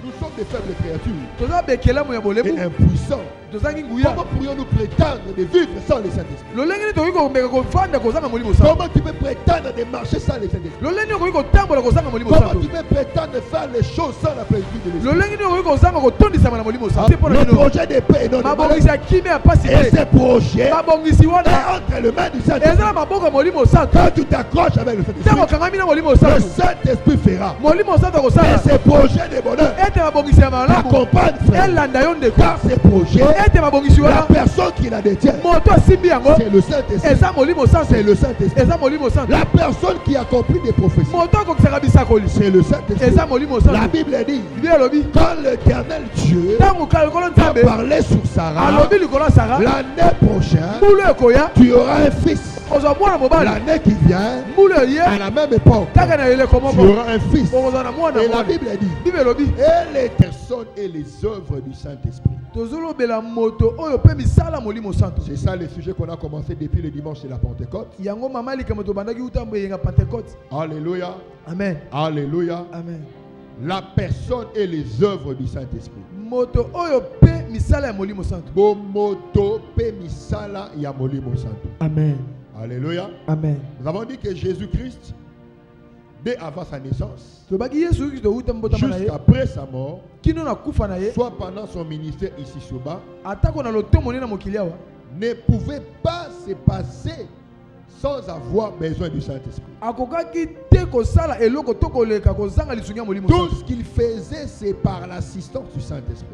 Nous sommes des faibles créatures et et impuissants. Comment pourrions-nous prétendre de vivre sans le Saint-Esprit? Comment tu peux prétendre de marcher sans le Saint-Esprit? Comment tu peux prétendre de faire les choses sans la plénitude de l'Esprit? Le projet de paix et non de malheur. Et ces projets est entre les mains du Saint-Esprit. Quand tu t'accroches avec le Saint-Esprit, le Saint-Esprit fera. Et ces projets de bonheur accompagnent, frère. Car ces projets, la personne qui la détient, c'est le Saint-Esprit. C'est le Saint-Esprit. La personne qui accomplit des prophéties, c'est le Saint-Esprit. La Bible dit, quand l'Éternel Dieu a parlé sur Sarah, l'année prochaine, tu auras un fils. L'année qui vient, à la même époque, tu auras un fils. Et la Bible dit, et les personnes et les œuvres du Saint-Esprit. C'est ça le sujet qu'on a commencé depuis le dimanche de la Pentecôte. Alléluia. Amen. Alléluia. Amen. La personne et les œuvres du Saint-Esprit. Amen. Alléluia. Amen. Nous avons dit que Jésus-Christ, dès avant sa naissance, jusqu'après sa mort, soit pendant son ministère ici sur bas, ne pouvait pas se passer sans avoir besoin du Saint-Esprit. Tout ce qu'il faisait, c'est par l'assistance du Saint-Esprit.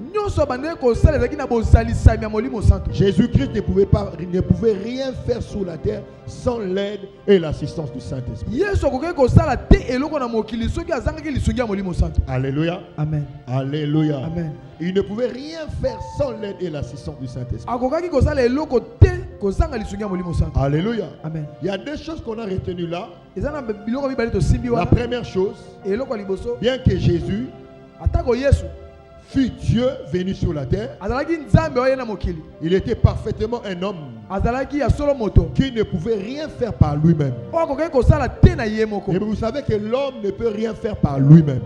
Jésus-Christ ne pouvait rien faire sur la terre sans l'aide et l'assistance du Saint-Esprit. Alléluia. Amen. Alléluia. Amen. Il ne pouvait rien faire sans l'aide et l'assistance du Saint-Esprit. Alléluia. Amen. Il y a deux choses qu'on a retenues là. La première chose, bien que Jésus fut Dieu venu sur la terre, il était parfaitement un homme qui ne pouvait rien faire par lui-même. Et vous savez que l'homme ne peut rien faire par lui-même.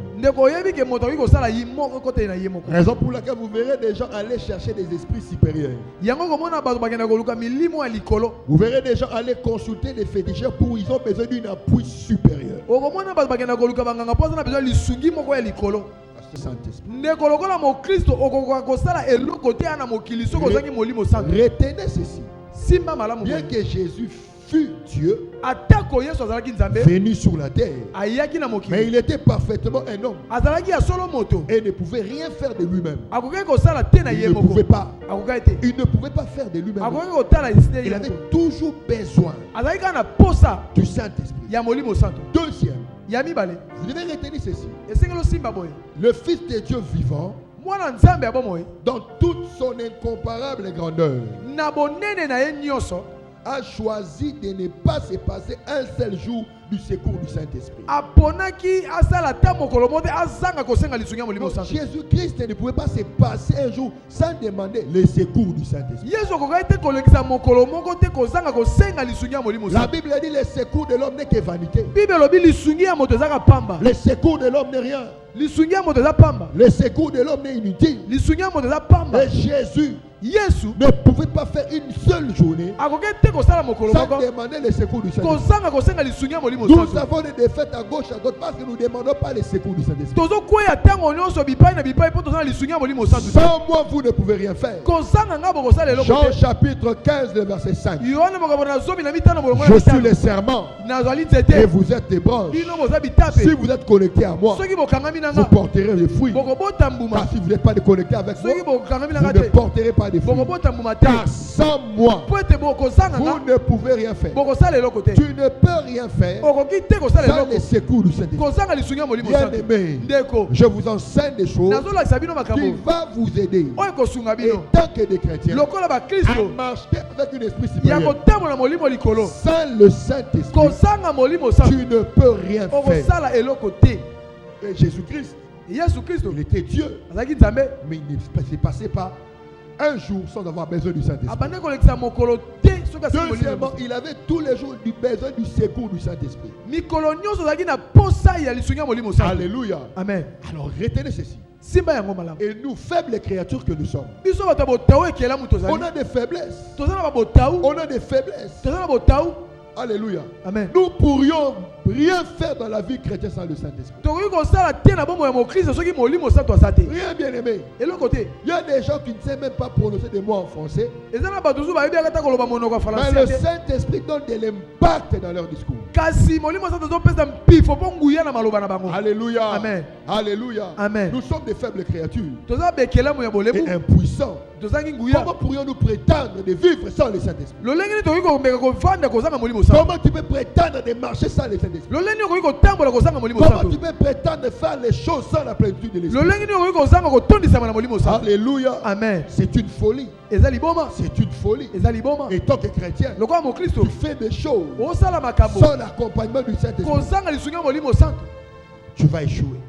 Raison pour laquelle vous verrez des gens aller chercher des esprits supérieurs. Vous verrez des gens aller consulter des féticheurs pour ils ont besoin d'une appui supérieur. Saint-Esprit. Retenez ceci. Bien que Jésus fut Dieu venu sur la terre, mais il était parfaitement un homme et ne pouvait rien faire de lui-même. Il ne pouvait pas. Il ne pouvait pas faire de lui-même. Il avait toujours besoin du Saint-Esprit. Deuxième, vous devez retenir ceci. Le Fils de Dieu vivant, dans toute son incomparable grandeur, a choisi de ne pas se passer un seul jour du secours du Saint-Esprit. Jésus-Christ ne pouvait pas se passer un jour sans demander le secours du Saint-Esprit. La Bible dit le secours de l'homme n'est que vanité. Le secours de l'homme n'est rien. Le secours de l'homme n'est inutile. Et Jésus ne pouvait pas faire une seule journée sans demander le secours du Saint-Esprit. Nous avons des défaites à gauche, à droite parce que nous ne demandons pas le secours du Saint-Esprit. Sans moi, vous ne pouvez rien faire. Jean chapitre 15, verset 5. Je suis le serment et vous êtes des branches. Si vous êtes connectés à moi, vous porterez des fruits. Car si vous n'êtes pas connectés avec moi, vous ne porterez pas des fruits. Car sans moi, vous ne pouvez rien faire. Tu ne peux rien faire sans le secours du Saint-Esprit. Bien aimé, je vous enseigne des choses qui vont vous aider. Et tant que des chrétiens, à marcher avec un esprit supérieur. Sans le Saint-Esprit, tu ne peux rien faire. Et Jésus-Christ, il était Dieu, mais il ne s'est passé pas un jour sans avoir besoin du Saint-Esprit. Deuxièmement, il avait tous les jours besoin du secours du Saint-Esprit. Alléluia. Amen. Alors retenez ceci. Et nous, faibles créatures que nous sommes, on a des faiblesses. On a des faiblesses. Alléluia. Amen. Nous pourrions rien faire dans la vie chrétienne sans le Saint-Esprit. Rien, bien aimé. Il y a des gens qui ne savent même pas prononcer des mots en français. Mais le Saint-Esprit donne de l'impact dans leur discours. Alléluia. Amen. Alléluia. Amen. Nous sommes des faibles créatures et impuissants. Comment pourrions-nous prétendre de vivre sans le Saint-Esprit? Comment tu peux prétendre de marcher sans le Saint-Esprit? Comment tu peux prétendre de faire les choses sans la plénitude de l'Esprit? Alléluia. Amen. C'est une folie. C'est une folie. Et tant que chrétien, tu fais des choses sans l'accompagnement du Saint-Esprit, tu vas échouer.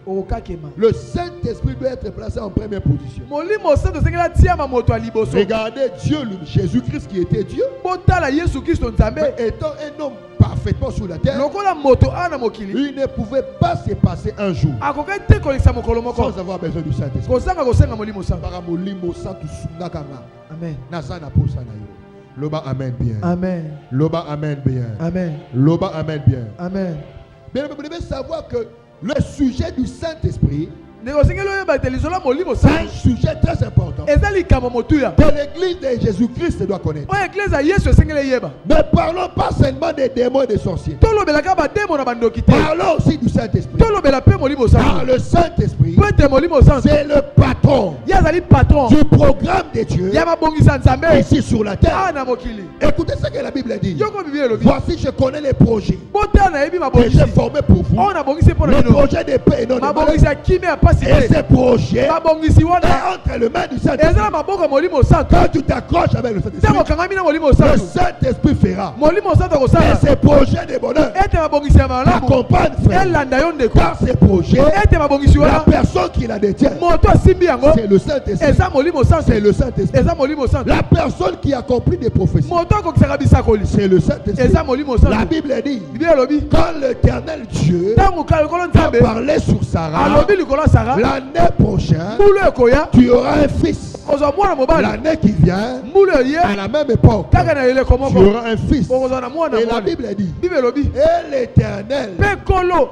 Le Saint-Esprit doit être placé en première position. Regardez Dieu, Jésus-Christ qui était Dieu, mais étant un homme parfaitement sur la terre, il ne pouvait pas se passer un jour sans avoir besoin du Saint-Esprit. Amen. Loba amen bien. Amen. Loba amen bien. Amen. Loba amen bien. Amen. Mais vous devez savoir que le sujet du Saint-Esprit, c'est un sujet très important que l'église de Jésus-Christ doit connaître. Ne parlons pas seulement des démons et des sorciers. Parlons aussi du Saint-Esprit. Car le Saint-Esprit, c'est le patron du programme de Dieu ici sur la terre. Écoutez ce que la Bible dit. Voici, je connais les projets que j'ai formés pour vous. Le projet de paix et non de mal. Et ces projets est entre les mains du Saint-Esprit. Quand tu t'accroches avec le Saint-Esprit, le Saint-Esprit fera. Et ces projets de bonheur t'accompagnent, frère. Car ces projets, la personne qui la détient, c'est le Saint-Esprit. C'est le Saint-Esprit. La personne qui accomplit des prophéties, c'est le Saint-Esprit. La Bible dit, quand l'Éternel Dieu a parlé sur Sarah, l'année prochaine, tu auras un fils. L'année qui vient, à la même époque, tu auras un fils. Et la Bible dit, et l'Éternel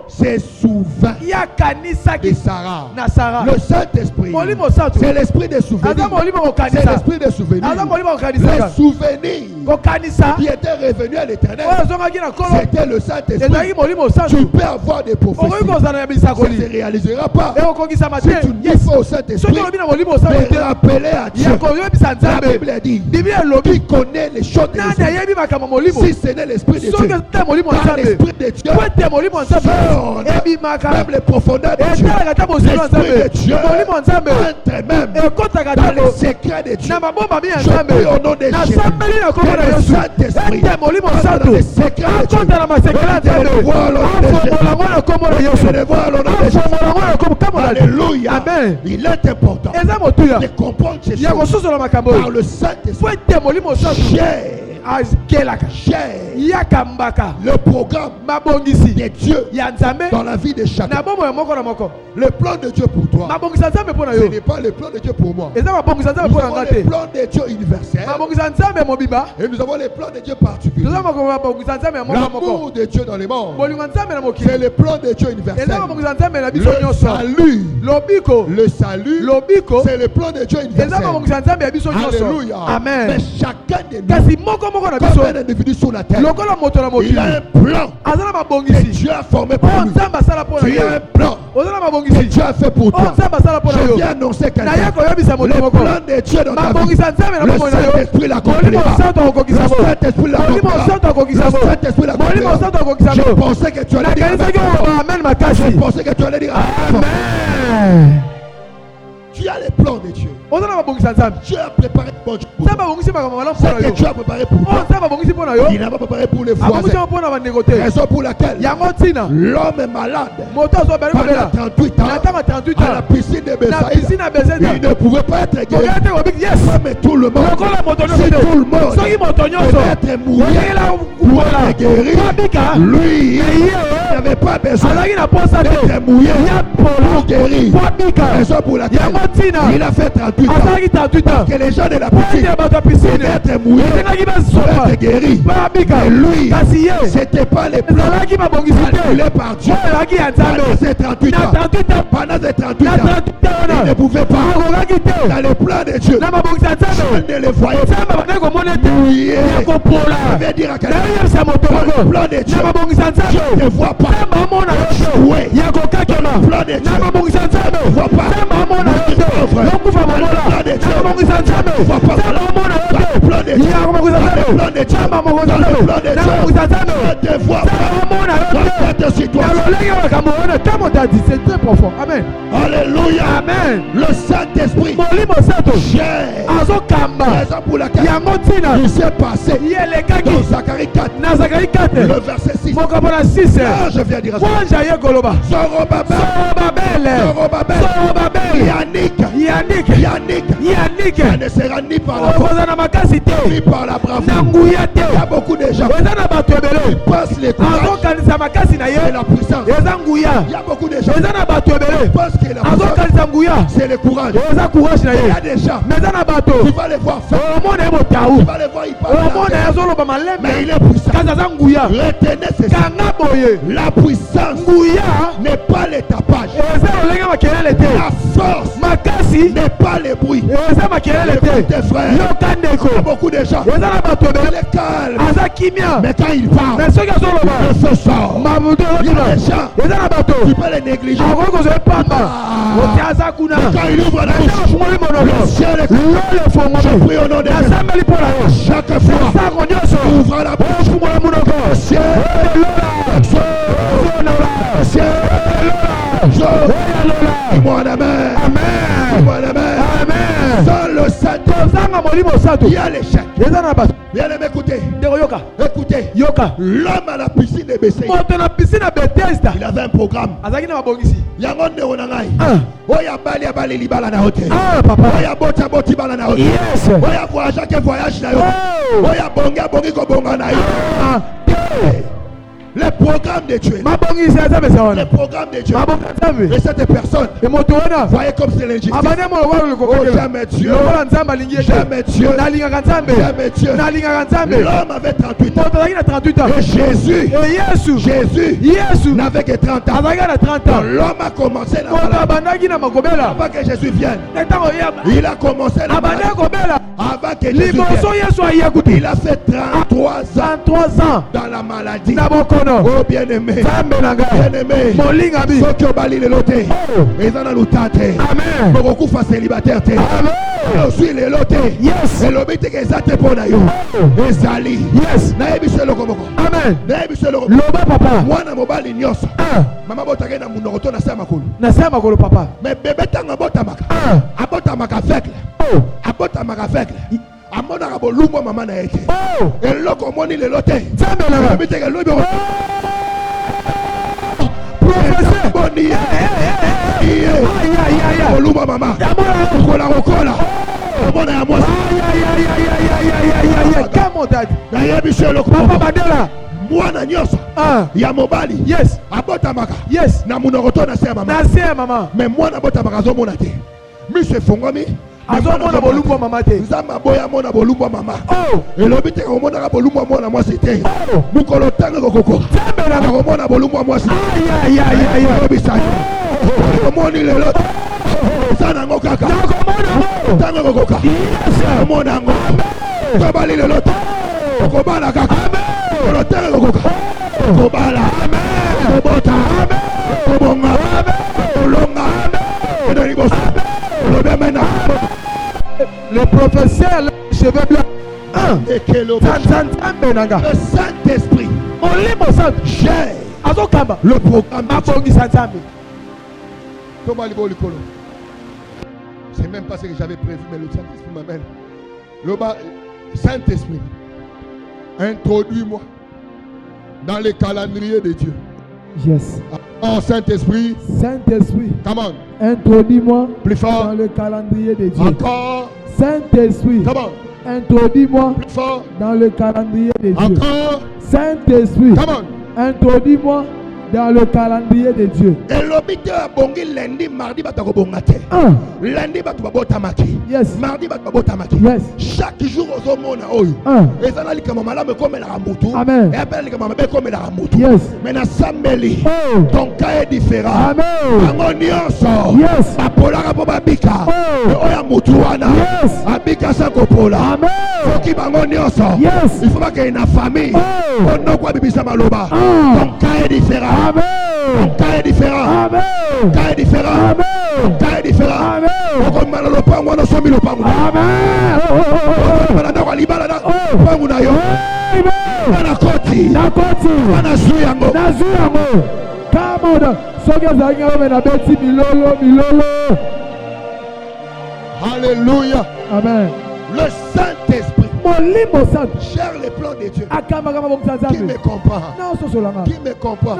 s'est souvint de Sarah. Le Saint-Esprit, c'est l'esprit des souvenirs. C'est l'esprit des souvenirs. Les souvenirs qui étaient revenus à l'Éternel, c'était le Saint-Esprit. Tu peux avoir des prophéties, ça ne se réalisera pas. Si tu dis au Saint-Esprit, mais rappeler à Dieu. La Bible dit, qui connaît les choses de l'Esprit, si ce n'est l'Esprit de Dieu, car l'Esprit de Dieu même les profondeurs de Dieu, l'Esprit de Dieu entre même dans les secrets de Dieu. Je prie au nom de Jésus que le Saint-Esprit entre dans les secrets de Dieu. Je le vois au nom de Jésus. Alléluia. Il est important de comprendre ces choses par le Saint-Esprit. Le programme de Dieu dans la vie de chacun. Le plan de Dieu pour toi, ce n'est pas le plan de Dieu pour moi. Nous avons le plan de Dieu universel et nous avons le plan de Dieu particulier. L'amour de Dieu dans les mondes, c'est le plan de Dieu universel. Le salut, c'est le plan de Dieu universel. Alléluia. Amen. Mais chacun de nous, comme un individu sur la terre, il a un plan que Dieu a formé pour lui. Tu as un plan que Dieu a fait pour toi. Je viens annoncer quelqu'un. Le plan de Dieu dans ta vie, le Saint-Esprit l'accomplira. Le Saint-Esprit l'accomplira. Je pensais que tu allais dire Amen. Je pensais que tu allais dire Amen. Tu as les plans de Dieu. Dieu a préparé pour toi. Ce que Dieu a préparé pour toi, il n'a pas préparé pour les voisins. Raison pour laquelle l'homme est malade pendant 38 ans à la piscine de Bethsaïda. Il ne pouvait pas être guéri. Mais tout le monde, si tout le monde peut être mouillé pour être guéri, lui, il n'avait pas besoin d'être mouillé pour guérir. Raison pour laquelle il a fait 38 ans. Parce que les gens de la piscine pouvaient être mouillés pour être guéris. Mais lui, c'était pas les plans calculés par Dieu. Pendant ces 38 ans, il ne pouvait pas dans les plans de Dieu. Je ne les voyais pas mouillés. Je vais dire à quelqu'un, dans le plan de Dieu, je ne vois pas jouer. Dans le plan de Dieu, je ne vois pas c'est très profond. Amen. Alléluia. Amen. Le Saint-Esprit raison pour laquelle il s'est passé dans Zacharie 4 le verset 6. Ah, je viens dire ça. Yannick, ça ne sera ni par la force ni par la bravoure. Il y a beaucoup de gens qui passent les courages et la puissance. Il y a beaucoup de gens qui pensent que la puissance c'est le courage. Il y a des gens tu vas les voir faire, tu vas les voir y parler, mais il est puissant. Retenez ceci, la puissance n'est pas le tapage, la force n'est pas le bruit. Tes frères, il y a beaucoup de gens, il est calme, mais quand il parle, le feu sort. Il y a des gens, tu peux les négliger, quand il ouvre la bouche, le ciel est couvert. Je prie au nom de Dieu, chaque fois tu ouvres la bouche, le ciel mon amen. Sans le Satan, il y a l'échec. Bien aimé, écoutez. L'homme à la piscine de Bethsaïda, il avait un programme. Yangon ne onangai. Oya bali libala na hotel. Oya boti bala na hotel. Oya voyage na yo. Oya bongi ko bonga na yo. Le programme de Dieu. Le programme de Dieu. Et cette personne, voyez comme c'est légitime. Oh, jamais Dieu. Jamais Dieu. Jamais Dieu. L'homme avait 38 ans. Et Jésus n'avait que 30 ans. L'homme a commencé la maladie. Avant que Jésus vienne, il a commencé la maladie. Avant que Jésus vienne, il a fait 33 ans dans la maladie. Oh bien-aimé, ceux qui ont bali le loté, ils en ont luté. Amen. Beaucoup de célibataires. Amen. Aussi les lotés. Yes. Et l'objet que ça te pose là. Ezali. Yes. Naebi selo komoko. Amen. Naebi selo. Loba papa. Mwana mobali nyoso. Mama botake na munoroto na sema makolo. Na sema makolo papa. Mais bébé tanga botamaka. Abotamaka aveugle. Abotamaka aveugle. Amona rabo lumbo mama na ete. Et loko moni le loté. Zambela. Bébé ke lobi. Professeur Boni. Lumbo mama. Kola. Amona ya moi. Comment dad? Na yebi selo papa badela. Mwana nyoso ya mobali yes abotamaka yes na munoroto na sema mama mais mwana abotamaka zo mona te mi se fongomi azomona bolumbo mama te nzamba boya mona bolumbo mama elobi te ko mona bolumbo mona mwasi te mukolo tanga kokoko zambela ko mona bolumbo mwasi elobi sa ko moni lelo sana ngokaka ko mona tanga kokoka yes mona ngo ko bali lelo ko bala kaka Amen. Kobala, Amen. Kobota, Amen. Kobonga, Amen. Kolonga, Amen. Le professeur, les cheveux blancs. Le Saint-Esprit. J'ai le programme. C'est même pas ce que j'avais prévu, mais le Saint-Esprit m'amène. Le Saint-Esprit, introduis-moi dans le calendrier de Dieu. Yes. Oh, Saint-Esprit. Saint-Esprit. Come on. Introduis-moi plus fort dans le calendrier de Dieu. Encore. Saint-Esprit. Come on. Introduis-moi plus fort dans le calendrier de Dieu. Encore. Saint-Esprit. Come on. Introduis-moi dans le calendrier de Dieu. Et l'obité a bongi lundi, mardi, batako bongate. Lundi, batako tamaki. Yes. Mardi, batako tamaki. Yes. Chaque jour, aux hommes, et ça n'a pas comme malade, comme la ramoutou. Amen. Et après, comme la ramoutou. Yes. Mais na Sambeli, ton cas est différent. Amen. Yes. Apola rapoba bika. Oya mutuana. Yes. Abika sakopola. Amen. Foki bango nyonso. Yes. Il faut pas qu'il y ait une famille. On ne quoi bibisa maloba. Ton cas est différent. Amen. Ton cas est différent. Amen. Ton cas est différent. Amen. Ton cas est différent. Amen. Oko malalo pango no somi lo pango. Amen. Malada kwa libala na pango na yo. Amen. Na koti. Na koti. Na zuyango. Na zuyango. Come on. Soge zanga me na beti milolo. Alléluia. Amen. Le Saint-Esprit gère les plans de Dieu. Qui me comprend? Qui me comprend?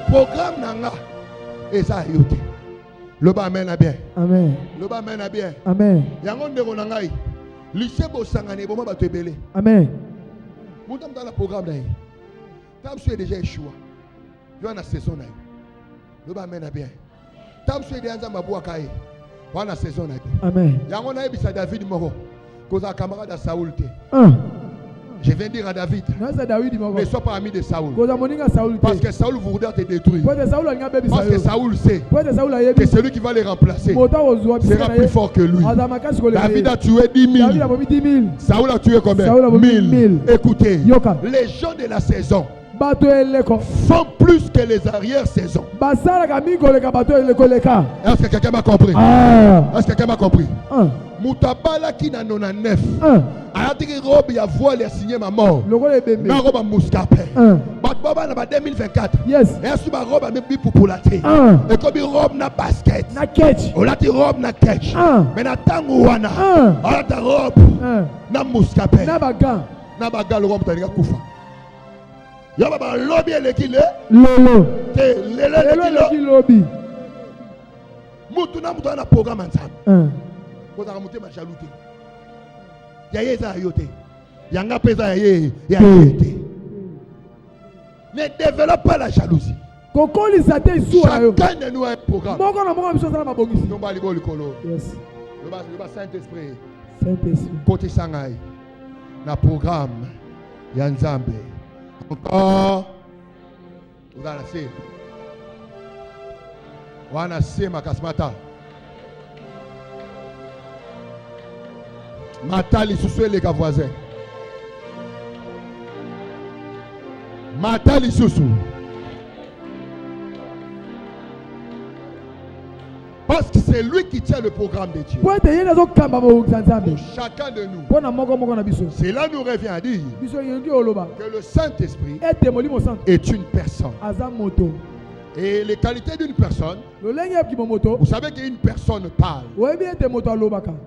Programme nanga. Et ça yote. Le bas mène à bien. Amen. Le bas mène à bien. Amen. Yangon de Ronangai. Lycée Bosangane, bon ma belé. Amen. Montam dans le programme là. Tam suis déjà échoué. Il y a une saison là. Le bas mène à bien. Tam suis déjà en Mabouakaï. Il y a une saison là. Amen. Yangon a bisa David Moro. Cause un camarade de Saoul. Je viens dire à David, ne sois pas ami de Saoul. Parce que Saoul voudrait te détruire. Parce que Saoul sait que celui qui va les remplacer sera plus fort que lui. David a tué 10 000. Saoul a tué combien? 1000. Écoutez, les gens de la saison font plus que les arrière-saisons. Est-ce que quelqu'un m'a compris? Est-ce que quelqu'un m'a compris? Moutabala qui n'a 99. A dit que robe ya voile a signé ma mort. Ma robe a mouscapé. Baba na 2024. Yes. Et sur ma robe a même pour la thé. Et comme une robe na basket. Na catch. On a dit robe na catch. Mais na tango wana. On a ta robe na mouscapé. Na baga le robe ta kufa. Ya baba lobby elekile. Lolo. Te lele lobby. Mutu na programme ensemble. Vous avez monté ma jalousie. Yaye za yote. Yanga pesa yaye yote. Ne développe pas la jalousie. Chacun de nous a un programme. Yes. Le Saint-Esprit. Saint-Esprit. Côté Sangai. Na programme. Yanzambe. Encore. Vous allez see. Wana see makasmata. Matali sous les voisins. Matali sous. Parce que c'est lui qui tient le programme de Dieu. Chacun de nous. Cela nous revient à dire que le Saint-Esprit est une personne. Et les qualités d'une personne, vous savez qu'une personne parle.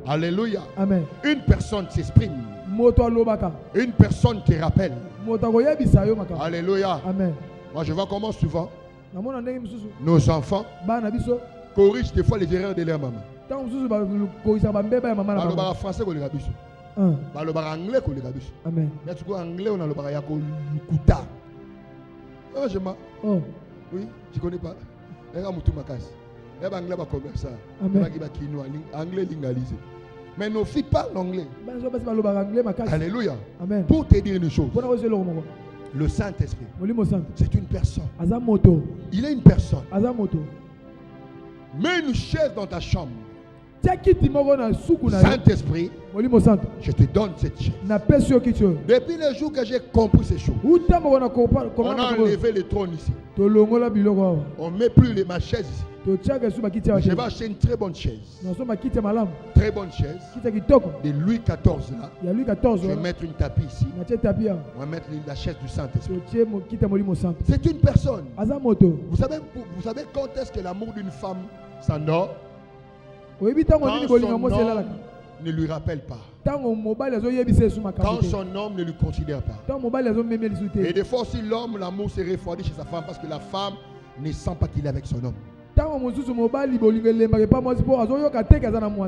Alléluia. Amen. Une personne s'exprime. Une personne qui rappelle. Alléluia. Amen. Moi je vois comment souvent nos enfants corrigent des fois les erreurs de leur maman. Le français qu'on les rabisse. Le anglais qu'on les rabisse. Amen. Mais tu vois anglais on a le barayako lukuta. Oh. Oui, tu connais pas. Anglais va comme ça. Anglais lingalisé. Mais nos filles parlent anglais. Alléluia. Amen. Pour te dire une chose. Le Saint-Esprit, c'est une personne. Il est une personne. Mets une chaise dans ta chambre. Saint-Esprit, je te donne cette chaise. Depuis le jour que j'ai compris ces choses, on a enlevé le trône ici. On ne met plus ma chaise ici. Je vais acheter une très bonne chaise. Très bonne chaise. De Louis XIV là. Je vais mettre une tapis ici. On va mettre la chaise du Saint-Esprit. C'est une personne. Vous savez quand est-ce que l'amour d'une femme s'endort? Quand son homme ne lui rappelle pas. Quand son homme ne lui considère pas. Et des fois aussi l'homme, l'amour se refroidit chez sa femme parce que la femme ne sent pas qu'il est avec son homme.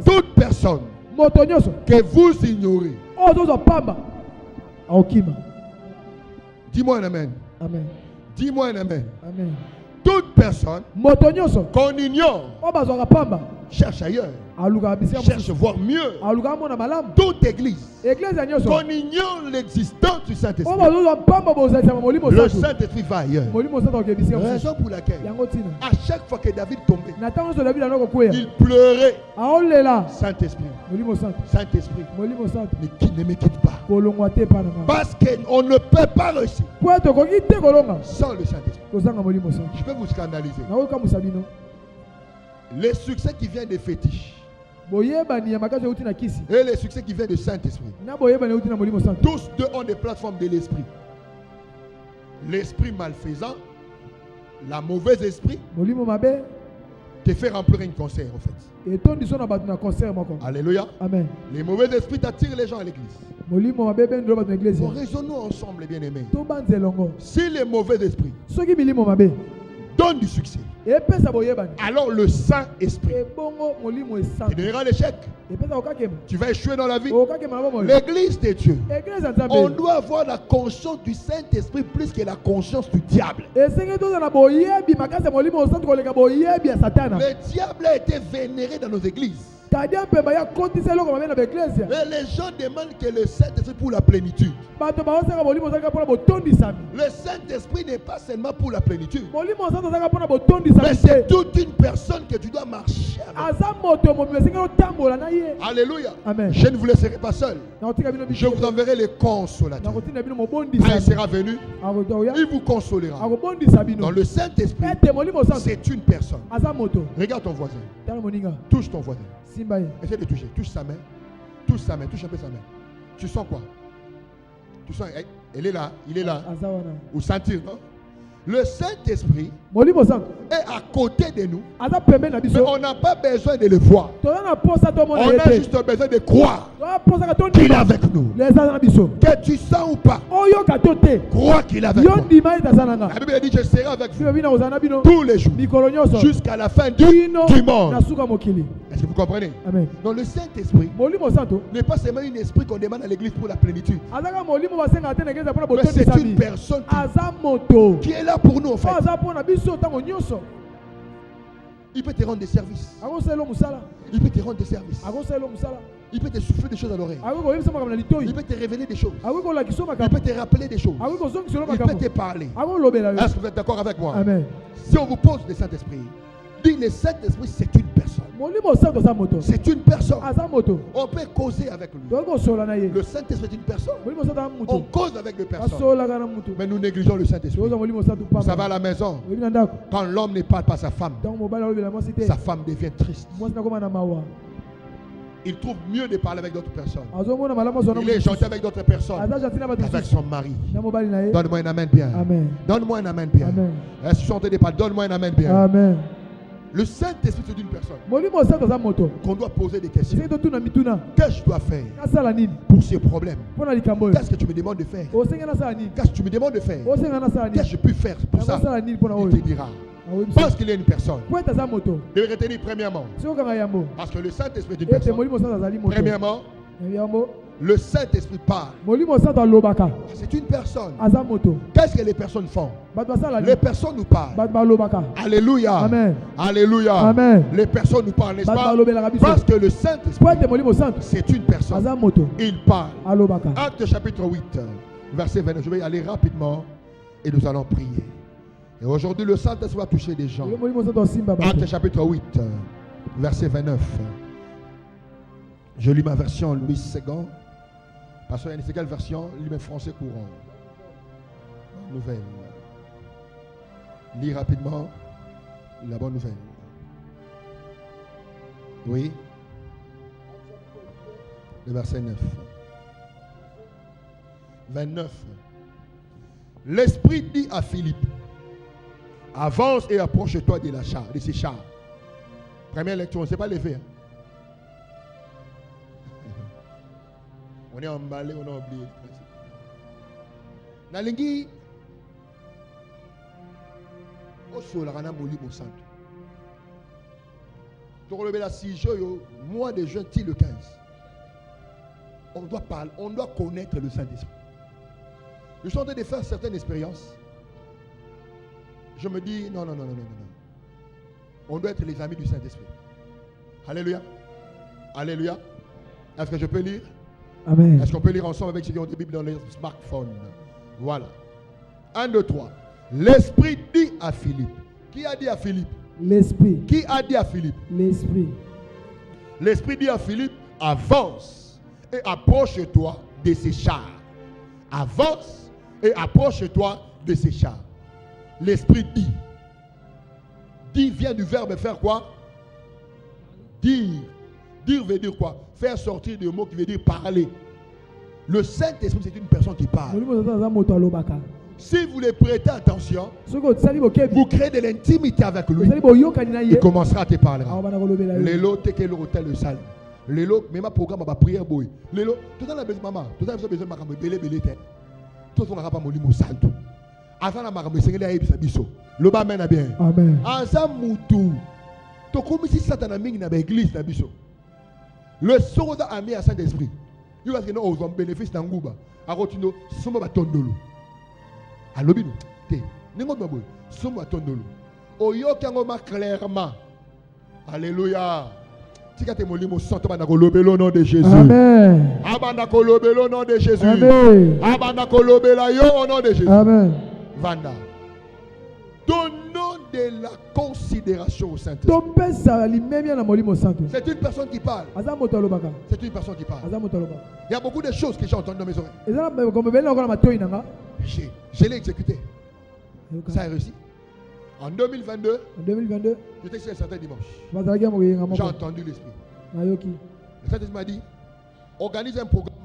Toute personne que vous ignorez, dis-moi un amen. Amen. Dis-moi un amen. Amen. Toute personne qu'on ignore cherche ailleurs, cherche voir mieux. Toute église qu'on ignore l'existence du Saint-Esprit, le Saint-Esprit va ailleurs. Raison pour laquelle à chaque fois que David tombait, il pleurait. Saint-Esprit, Saint-Esprit, ne me quitte pas, parce qu'on ne peut pas réussir sans le Saint-Esprit. Je peux vous scandaliser. Les succès qui viennent des fétiches et les succès qui viennent du Saint-Esprit, tous deux ont des plateformes de l'esprit. L'esprit malfaisant, la mauvaise esprit, te fait remplir un concert en fait. Alléluia. Amen. Les mauvais esprits attirent les gens à l'église. Raisonnons ensemble, bien aimés. Si les mauvais esprits donnent du succès, alors le Saint-Esprit te donnera l'échec. Tu vas échouer dans la vie. L'église de Dieu, on doit avoir la conscience du Saint-Esprit plus que la conscience du diable. Le diable a été vénéré dans nos églises. Et les gens demandent que le Saint-Esprit pour la plénitude. Le Saint-Esprit n'est pas seulement pour la plénitude, mais c'est toute une personne que tu dois marcher avec. Alléluia. Amen. Je ne vous laisserai pas seul. Je vous enverrai les consolateurs. Quand il sera venu, il vous consolera. Dans le Saint-Esprit, c'est une personne. Regarde ton voisin. Touche ton voisin. Essaye de toucher. Touche sa main. Touche sa main. Touche un peu sa main. Tu sens quoi? Tu sens, elle est là. Il est là. Ou sentir, non? Le Saint-Esprit est à côté de nous, mais on n'a pas besoin de le voir. On a juste besoin de croire qu'il est avec nous. Que tu sens ou pas, crois qu'il est avec nous. La Bible dit: je serai avec vous tous les jours jusqu'à la fin du monde. Est-ce que vous comprenez? Amen. Donc le Saint-Esprit n'est pas seulement un esprit qu'on demande à l'église pour la plénitude, mais c'est une personne qui est là pour nous en fait. Il peut te rendre des services. Il peut te rendre des services. Il peut te souffler des choses à l'oreille. Il peut te révéler des choses. Il peut te rappeler des choses. Il peut te parler. Est-ce que vous êtes d'accord avec moi? Amen. Si on vous pose le Saint-Esprit, dit le Saint-Esprit, c'est une personne. C'est une personne. On peut causer avec lui. Le Saint-Esprit est une personne. On cause avec des personnes. Mais nous négligeons le Saint-Esprit. Vous savez, à la maison, quand l'homme ne parle pas à sa femme devient triste. Il trouve mieux de parler avec d'autres personnes. Il est gentil avec d'autres personnes qu'avec son mari. Donne-moi un amen bien. Donne-moi un amen bien. Est-ce que tu chantes des paroles? Donne-moi un amen bien. Amen. Le Saint-Esprit, c'est une personne qu'on doit poser des questions. Qu'est-ce que je dois faire pour ce problème? Qu'est-ce que tu me demandes de faire? Qu'est-ce que tu me demandes de faire? Qu'est-ce que je peux faire pour ça? Il te dira. Parce qu'il y a une personne. De retenir premièrement. Parce que le Saint-Esprit est une personne. Premièrement, le Saint-Esprit parle. C'est une personne. Qu'est-ce que les personnes font? Les personnes nous parlent. Alléluia. Amen. Alléluia. Amen. Les personnes nous parlent, n'est-ce pas? Parce que le Saint-Esprit, c'est une personne. Il parle. Acte chapitre 8, verset 29. Je vais y aller rapidement et nous allons prier. Et aujourd'hui, le Saint-Esprit va toucher des gens. Acte chapitre 8, verset 29. Je lis ma version Louis II. Parce qu'il y a une quelle version? Lis mes français courant. Nouvelle. Lis rapidement la bonne nouvelle. Oui. Le verset 9. 29. L'Esprit dit à Philippe: avance et approche-toi de ces chars. Première lecture, on ne s'est pas levé. On est emballé, on a oublié. Nalingi Osolarana Molimo Santo. Donc le mois de juin, le 15. On doit parler, on doit connaître le Saint-Esprit. Je suis en train de faire certaines expériences. Je me dis, non. On doit être les amis du Saint-Esprit. Alléluia. Alléluia. Est-ce que je peux lire? Amen. Est-ce qu'on peut lire ensemble avec ceux qui ont des Bibles dans les smartphones? Voilà. 1, 2, 3. L'Esprit dit à Philippe. Qui a dit à Philippe? L'Esprit. Qui a dit à Philippe? L'Esprit. L'Esprit dit à Philippe, avance et approche-toi de ces chars. Avance et approche-toi de ces chars. L'Esprit dit. Dit vient du verbe faire quoi? Dire. Dire veut dire quoi? Faire sortir des mots qui veut dire parler. Le Saint-Esprit, c'est une personne qui parle. Si vous les prêtez attention, vous créez de l'intimité avec lui. Il commencera à te parler. Lélo, t'es quel hôtel le salle. Lélo, même un programme à prière boy. Lélo, tout le monde a besoin maman. Tout le monde a besoin de maman. Belé belé t'es. Tout le monde a pas mon limo salto. Avant la maman, c'est qu'elle a eu sa biso. Le bas mène à bien. Amen. Asa moutou. To comme si Satan a mis dans l'église na biso. Le soldat a mis à Saint-Esprit. Il va dire non aux hommes bénéfices dans Ngouba. A continuer somme ba tondolo. Alobino. Té. Ningo baboy. Somme ba tondolo. Oyo kangoma clairement. Alléluia. Tikate molimo santo bana kolobelo au nom de Jésus. Amen. Abana kolobelo au nom de Jésus. Amen. Abana kolobela yo au nom de Jésus. Amen. Vanda. Donnons de la considération au Saint-Esprit. C'est une personne qui parle. C'est une personne qui parle. Il y a beaucoup de choses que j'ai entendues dans mes oreilles. Je l'ai exécuté. Ça a réussi. En 2022, j'étais sur un certain dimanche. J'ai entendu l'Esprit. Le Saint-Esprit m'a dit, organise un programme,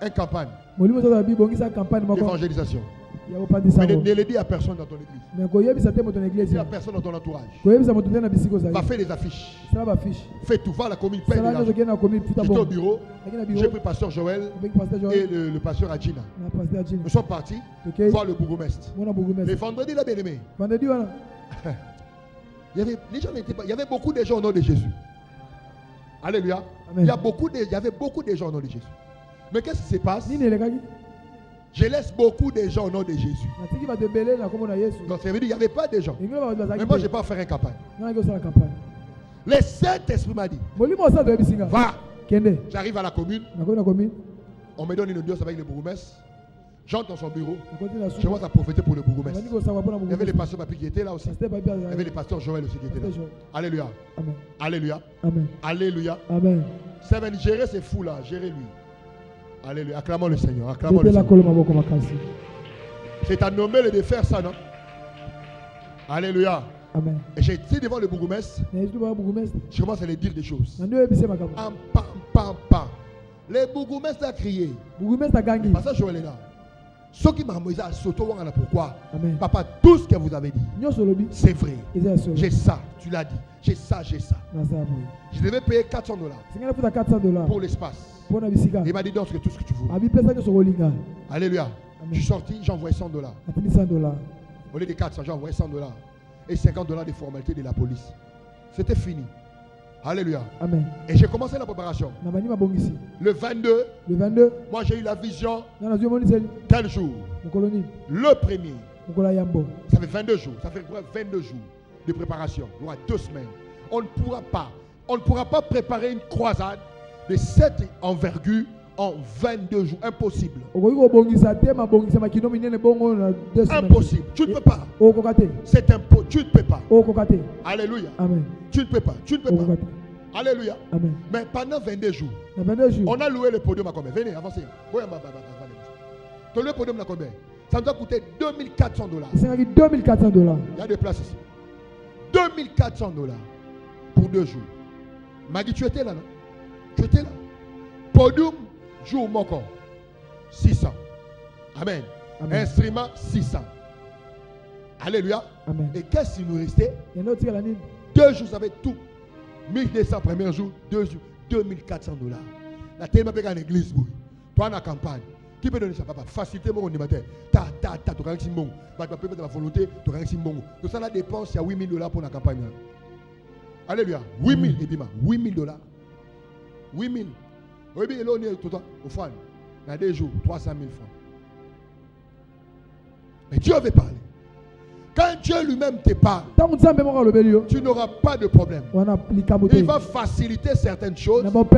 une campagne d'évangélisation. Mais ne le dis à personne dans ton église. Dis à personne dans ton entourage. Va faire des affiches. Fais tout. Va à la commune. J'étais au bureau. J'ai pris pasteur Joël et le pasteur Adjina. Nous sommes partis voir le bourgmestre. Le vendredi, là, bien aimé. Il y avait beaucoup de gens au nom de Jésus. Alléluia. Il y avait beaucoup de gens au nom de Jésus. Mais qu'est-ce qui se passe? Je laisse beaucoup de gens au nom de Jésus. Donc ça veut dire qu'il n'y avait pas de gens. Mais moi, je n'ai pas faire une campagne. Le Saint-Esprit m'a dit, va. J'arrive à la commune. On me donne une audience avec le bourgmestre. J'entre dans son bureau. Je vois à prophéter pour le bourgmestre. Il y avait le pasteur Papi qui était là aussi. Il y avait le pasteur Joël aussi qui était là. Alléluia. Amen. Alléluia. Amen. Alléluia. Amen. Ça va gérer ces fous là. Gérez-lui. Alléluia. Acclamons le Seigneur. Acclamons le Seigneur. C'est à nommer de faire ça, non? Alléluia. Amen. Et j'ai été devant le bourgmestre. Je commence à lui dire des choses. Le bourgmestre a crié. Le pasteur Joël est là. Ce qui m'a dit, pourquoi? Amen. Papa, tout ce que vous avez dit, c'est vrai. J'ai ça, tu l'as dit. J'ai ça, j'ai ça. Je devais payer $400 pour l'espace. Il m'a dit donc tout ce que tu veux. Alléluia. Amen. Je suis sorti, j'ai envoyé $100. Au lieu de 400, j'ai envoyé $100. Et $50 de formalité de la police. C'était fini. Alléluia. Amen. Et j'ai commencé la préparation. Le 22, moi j'ai eu la vision. Tel jour. Le premier. Ça fait 22 jours. Ça fait 22 jours de préparation. Il y aura 2 semaines. On ne pourra pas préparer une croisade de cette envergure en 22 jours. Impossible. Impossible. Tu ne peux pas. C'est impossible. Tu ne peux pas. Alléluia. Amen. Tu ne peux pas. Tu ne peux pas. Alléluia. Amen. Mais pendant 22 jours, on a loué le podium à combien? Venez, avancez. Tu as loué le podium à combien? Ça nous a coûté $2400. Il y a des places ici. $2400 pour 2 jours. Maggie, tu étais là, non? Tu étais là. Podium, jour mon corps. 600. Amen. Amen. Instrument, 600. Alléluia. Amen. Et qu'est-ce qui nous restait? 2 jours, ça avait tout. 1200 premier jour, 2 jours, $2400. La télé m'a payé en église. Toi, en campagne. Qui peut donner ça, papa? Facilité, mon débatteur. Tu as gagné mon. Tu peux mettre la volonté, tu as gagné mon. Tout ça, la dépense, il y a $8,000 pour la campagne. Alléluia. 8,000, et puis, $8,000. 8,000. Oui, bien, là, on est tout le temps au franc. Il y a 2 jours, 300 000 francs. Mais Dieu veut parler. Quand Dieu lui-même te parle, tu n'auras pas de problème. Il va faciliter certaines choses parce que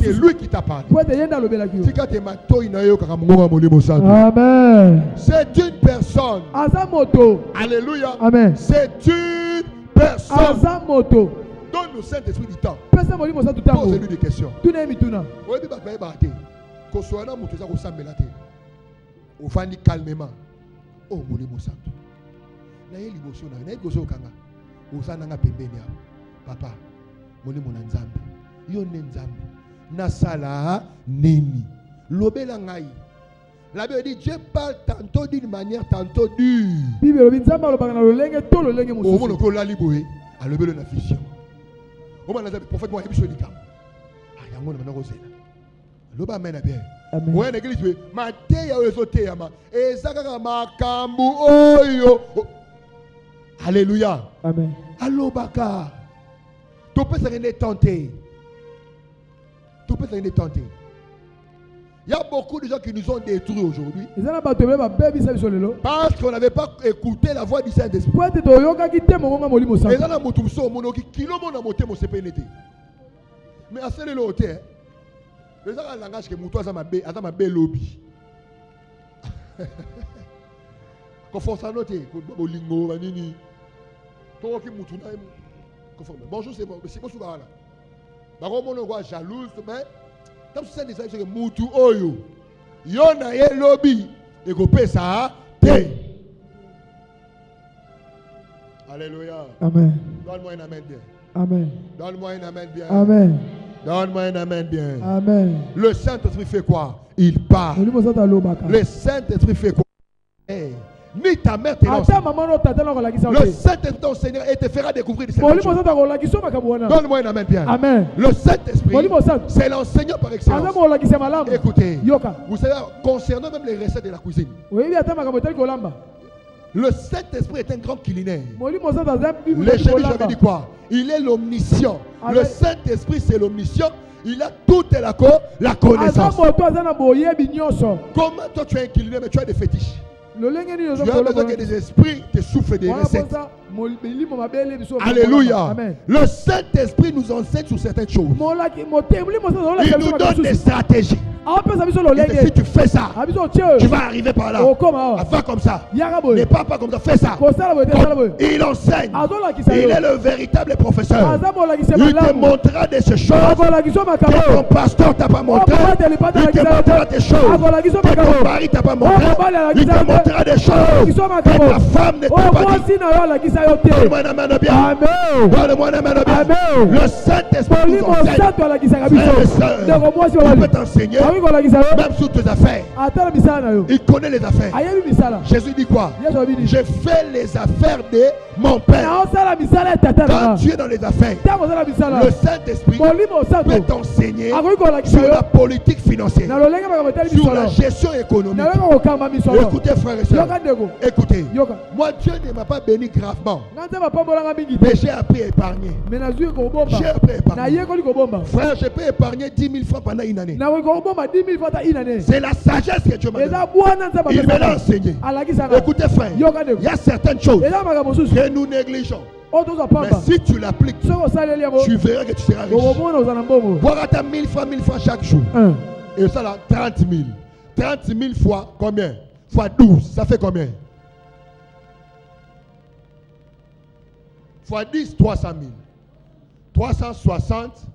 c'est lui qui t'a parlé. Amen. C'est une personne. Alléluia. Amen. C'est une personne. Donne le Saint-Esprit du temps. Pose-lui des questions. Calmement. Oh, Molimo Santo. Papa, Molimo Nzambe. Yo Nzambe. Nasala neni. Lobela ngai. La Bible dit Dieu parle tantôt d'une manière, tantôt dure. Bible dit Nzambe alobaka na lolenge to lolenge mosusu. Omo loko la liboé, alobelo na vision. Omo na prophète mo yebiso lika. Ah yango na kozela. Loba amen bien. Amen. Ouais, l'église, ma teya ozoteya ma. Ezaka makambu oyo. Alléluia. Amen. Allo baka. Tu peux se tenter. Tu peux se tenter. Il y a beaucoup de gens qui nous ont détruits aujourd'hui. Parce qu'on n'avait pas écouté la voix du Saint-Esprit. Mais à ce moment-là, c'est un langage que Moutou a ma lobby. Bonjour, c'est bon. C'est bon, c'est bon. Je suis jalouse, mais comme c'est des choses que Moutou Oyo, Yona ye lobby, et qu'on paie ça. Alléluia. Amen. Donne-moi un amen bien. Amen. Donne-moi un amen bien. Amen. Donne-moi un amen bien. Amen. Le Saint-Esprit fait quoi? Il parle. Le Saint-Esprit fait quoi? Ni ta mère te lance. Le Saint-Esprit ton Seigneur et te fera découvrir des choses. Donne-moi un amen bien. Amen. Le Saint-Esprit, c'est l'enseignant par excellence. Écoutez, vous savez, concernant même les recettes de la cuisine, le Saint-Esprit est un grand culinaire. Les gens, j'avais dit quoi? Il est l'omniscient. Le Saint-Esprit, c'est l'omniscient. Il a toute la connaissance. Comment toi tu es un culinaire, mais tu as des fétiches? Tu as besoin que des esprits te soufflent des recettes. Alléluia. Amen. Le Saint-Esprit nous enseigne sur certaines choses. Il nous donne des stratégies. Et si tu fais ça, tu vas arriver par là. Va comme ça. Ne pas comme ça. Fais ça. Il enseigne. Il est le véritable professeur. Il te montrera des choses que ton pasteur t'a pas montré. Il te montrera des choses que ton mari t'a pas montré. Il te montrera des choses que ta femme ne t'a pas dit. Donne-moi un amen bien. Donne-moi un amen bien. Le Saint-Esprit nous enseigne. Frères et sœurs, il peut t'enseigner même sur tes affaires. Il connaît les affaires. Jésus dit quoi? Je fais les affaires de mon Père. Quand tu es dans les affaires, le Saint-Esprit peut t'enseigner sur la politique financière, sur la gestion économique. Écoutez, frères et sœurs, écoutez. Moi, Dieu ne m'a pas béni gravement, mais j'ai appris à épargner. J'ai appris à épargner. Frère, je peux épargner 10 000 francs pendant une année. C'est la sagesse que Dieu m'a donnée. Il me l'a enseigné. Écoutez, frère, il y a certaines choses que nous négligeons. Mais si tu l'appliques, tu verras que tu seras riche. Boire à ta 1000 francs chaque jour. Et ça là, 30 000. 30 000 fois combien? Fois 12, ça fait combien? Fois 10, 300 000. 360,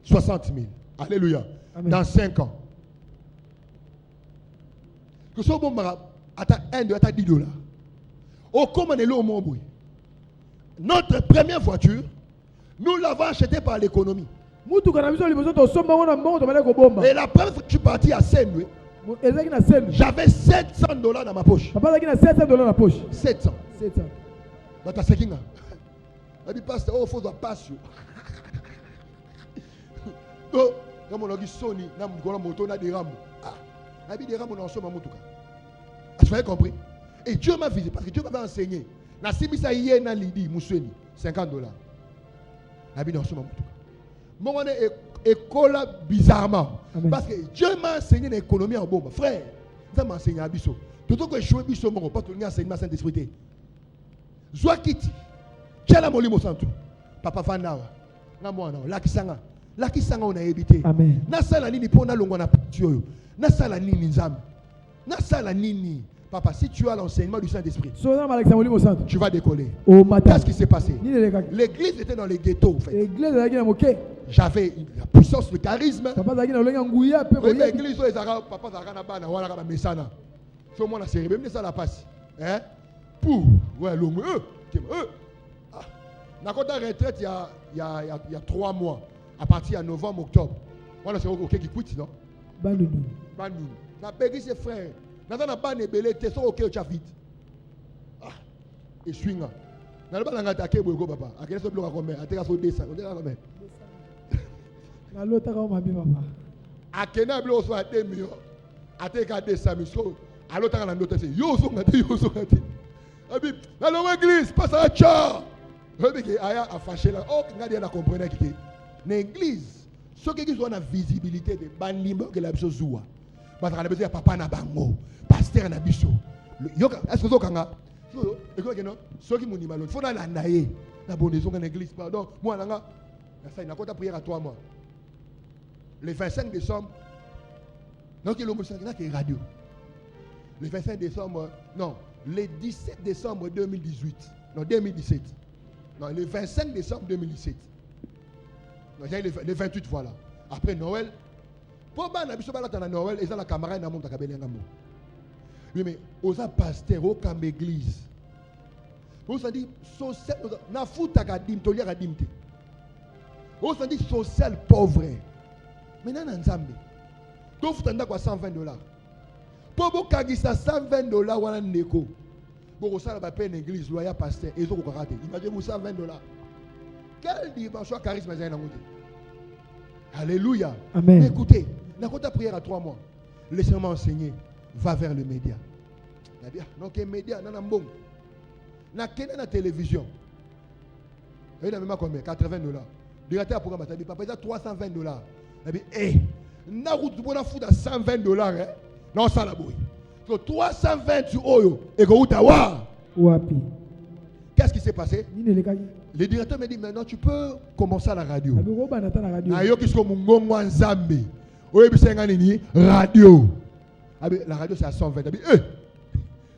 60 000. Alléluia. Amen. Dans 5 ans. Que ce bon attends 1, 2, attends 10 $. Au comment est au monde? Notre première voiture, nous l'avons achetée par l'économie. Et la première fois que je suis parti à Seine, j'avais $700 dans ma poche. 700. Dans ta sekinga. Elle dit, pasteur, oh, il faut passer. Oh, comme on a dit, Sony, on a moto, on a des rames. Tu as compris? Et Dieu m'a visité parce que Dieu m'avait enseigné. Na simisa yé na lidi musweni $50. Abi na soma mutuka. Mon école bizarrement. Amen. Parce que Dieu m'a enseigné l'économie en bombe. Frère, ça m'a enseigné à biso. Tout que je biso mon pas tout enseignement Saint-Esprit. Zoa kiti. Kala molimo santu. Papa Fandawa. Na mwana lakisanga on a évité. Amen. Na sala nini pona longo na patio. Na sala nini nzambe. Na sala nini. Papa, si tu as l'enseignement du Saint-Esprit, tu vas décoller. Qu'est-ce qui s'est passé? L'église était dans les ghettos, en fait. J'avais la puissance, le charisme. L'église, papa, la passe. Pour, ouais, l'homme, la retraite, il y a 3 mois, à partir de novembre, octobre. Voilà, c'est OK qui quitte, non? Bandou. La péri, c'est frère. Dans la banne belé te so OK tu vite. Ah et swinga. Dans la banne attaquer boyko papa. A quel so bloc combien? Ateka so 200. On est là combien? Na lota ka ma bi papa. A kena bloc so 2 millions. Ateka 200 000. A lota na ndote c'est yo so ngate. Abi na l'église passe à cha. Rebi que aya a fâché là. Oh ngadi na comprendre que l'église ce qui soit la visibilité de banlimbo que la biso zoua. Parce qu'on a besoin de papa na bango, pasteur na biso. Est-ce que vous avez ceux qui m'ont dit il faut la naïe, la bonne maison en église, pardon. Moi, je n'ai pas prière à 3 mois. Le 25 décembre, donc il y a radio. Le 25 décembre, non, le 17 décembre 2018, non, 2017. Non, le 25 décembre 2017. Non, le 28, voilà. Après Noël, pour na biso balata na Noël eza la camarade na monta kabele ngambo. Oui mais oza pasteur au kam église. On s'en dit social na futa ka dim to liaka dimte. On s'en dit social pauvre. Maintenant na nzambe. To futa ndako $120. Pour bo kagisa $120 wana ndeko. Bo sala ba peine église loya pasteur ezo ko karate. Imagine vous $120. Quel dimension charisme za na ngote. Alléluia. Amen. Écoutez, n'a pas prière à 3 mois. Laissez-moi enseigner. Va vers le média. Donc les médias, non bon. Na quelle la télévision. Il a même combien? $80. Directeur à programme, papa, il a $320. Il dit, eh, na route pour la foutre à $120, hein? Non, ça la bouille. Donc 320 sur Oyo. Et go utawa. Wapi. Qu'est-ce qui s'est passé? Le directeur me dit maintenant tu peux commencer à la radio. Radio c'est à 120.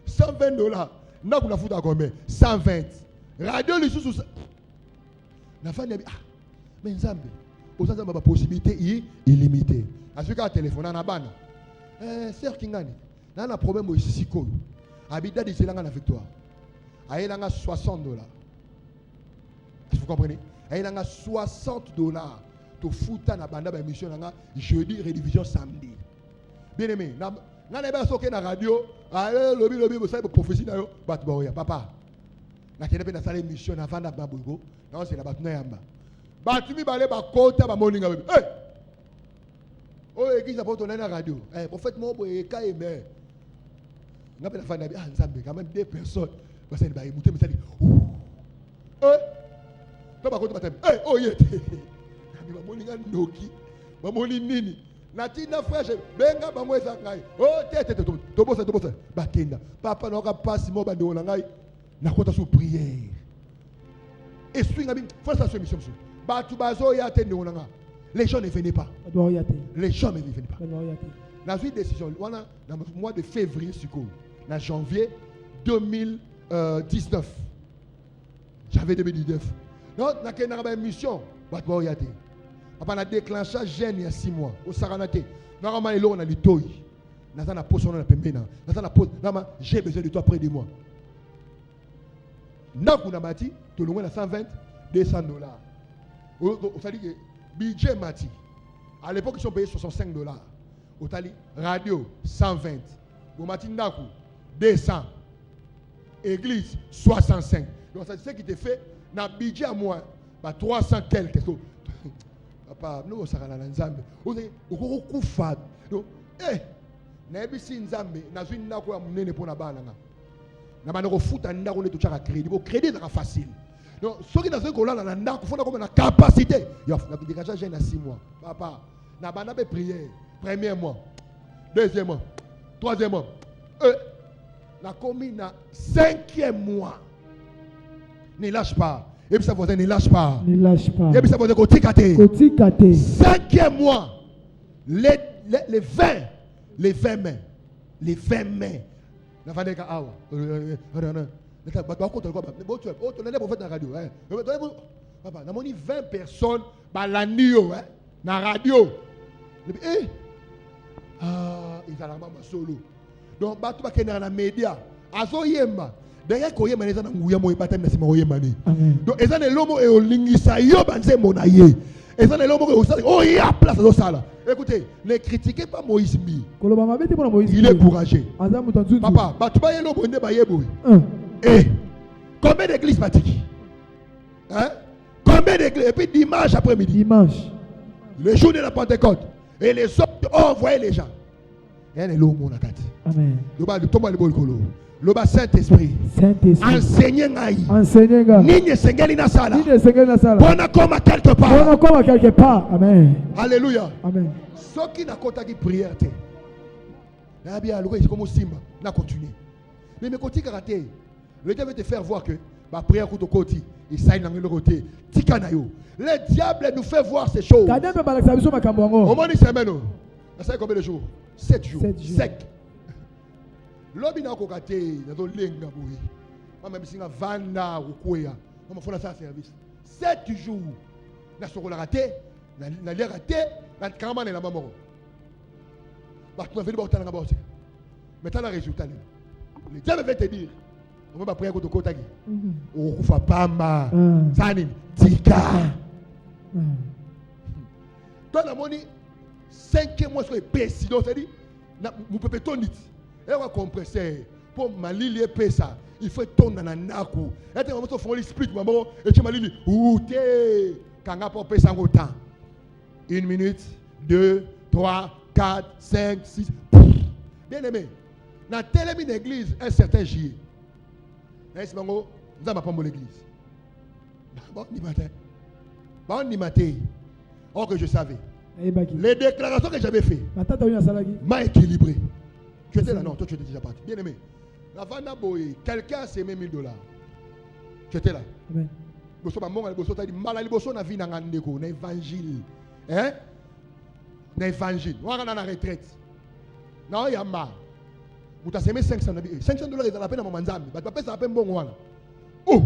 $120. N'a qu'on a foutu à combien? 120. Radio les sous. La femme dit ah mais Nzambe, aux gens ont possibilité illimitée. À ce cas téléphone à Nabana. Sœur Kingani, n'a un problème au Sisiko. Habita dit c'est là avec toi. Il a $60. Vous comprenez? Il a $60 pour foutre na banda ba mission nga jeudi rediffusion samedi. Bien aimé, na ba soké na radio, lobby vous savez prophétie na yo, bat boya papa. Na kene pe na sala émission na vanda ba bogo, non c'est la batuna yamba. Batumi balé ba kota ba moninga bébé. Eh! Oh église a porté na radio. Eh prophète mo boye ka aimé. Na pe na vanda ah Nzambe quand même 2 personnes. Parce que ba émouté mais ça dit. Eh! Toi ba kota ba eh oh yete. Na moninga noki. Ba moni nini? Natina frère benga ba mweza ngai. Oh tete to bossa ba kenda. Papa na ka passe mo ba ndo na ngai. Na kota sous prière. Et swing abi faut ça mission. Ba tu bazo ya te ndo na nga. Les gens ne venaient pas. Les gens ne venaient pas. La suite décision on a dans le mois de février suko. Na janvier 2019. J'avais 2019. Donc na kena ba mission ba to ya te. Papa na déclenché jeune il y a 6 mois au Saranate. Normalement il on a litoy. Na na poson na pembena. Na pose j'ai besoin de toi près de moi. Nakuna mati to loin na $120 $200. Au fallait que budget mati. À l'époque ils sont payés $65. Au tali radio 120. Au mati ndaku 200. Église 65. Donc ça c'est ce qui te fait na budget à moi 300 quelques. Papa, nous sommes en Nzambe. On est au coup fade. Donc, Nebisi nzambe nazwi ndako ya munene pona bana nga. Na bana ko futa ndako ne to chaka crédit. Bo crédit na facile. Donc ceux qui nazwi ko lala na ndako fona comme na capacité. Yo na dégager jeune à 6 mois. Papa, na bana be prière. Premier mois. Deuxième mois. Troisième mois. La commune na 5e mois. Ne lâche pas. Et puis ça voisin ne lâche pas. Ne lâche pas. Et puis ça voisin kotikate. Kotikate. 5e mois. Les 20 mains. Les 20 mains. Na fande ka awa. Papa, na moni 20 personnes balanio na radio. Ils allaient ma solo. Donc batu ba kenna na média. Azo yemba. D'ailleurs ko yemba neza na nguya mo ibata na sima yemba ni. Donc ezana lomo e olingisa yo banze mona ye. Ezana lomo ko osala oh ya place zo sala. Écoutez, ne critiquez pas Moïse mi. Il est courageux. Papa, batu ba yelo bonde ba yebo. Combien d'églises pratiques? Hein? Combien d'églises? Et puis dimanche après-midi. Dimanche. Le jour de la Pentecôte. Et les autres ont envoyé les gens. Amen. Le Saint-Esprit. Enseignez Nigne sengeli na sala. Bona koma quelque part. Amen. Alléluia. Amen. Ceux qui n'a pas de prière. Na bien le c'est comme Simba, na continuer. Mais côté karaté, le diable veut te faire voir que ma prière côté côté, il s'aille dans le côté. Tikanayo. Le diable nous fait voir ces choses. Au moins une semaine. Ça fait combien de jours? 7 jours. Sec. L'homme n'a pas de temps. Maman bisinga vanda ukuya. Maman faut la faire service. 7 jours. Na sokola raté, na lia raté, na kama na maman. Bah tu vas venir botter na botter. Mais t'as le résultat. Le diable va te dire on va prier contre côté. On kufa pamba. Sani tika. Toi la moni 5e mois sur épaisse. Donc c'est dit nous peut tonit. Et on va compresser pour malili pesa. Il faut tourner dans naku. Et tu vas faire split maman et tu malili outé kanga pour pesa autant. 1 minute, 2, 3, 4, 5, 6. Bien aimé. Dans telle église un certain jour. Est-ce que nous avons pas l'église? Bon ni matin. Bon ni matin. Or que je savais. Les déclarations que j'avais faites m'a équilibré. Tu étais là, non, toi tu étais déjà parti. Bien aimé. La Vanda Boy, quelqu'un a semé $1000. Tu étais là. Amen. Bosso t'a dit malali bosso na vie na ngandeko na évangile. Hein? Na évangile. On va na retraite. Na ya ma. Vous t'as semé $500. $500 est à la peine à mon manzami. Bah papa ça a peine bon voilà. Oh.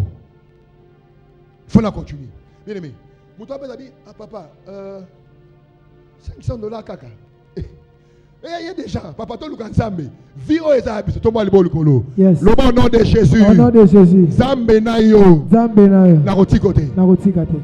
Il faut la continuer. Bien aimé. Vous t'as dit ah papa $500 kaka. Il y a des gens, papa, tout le monde Zambé. Vio et Zabi, c'est tout le monde. Yes. Le nom de Jésus. Au nom de Jésus. Zambé na yo. Zambé na yo. Na roti côté. Na roti côté.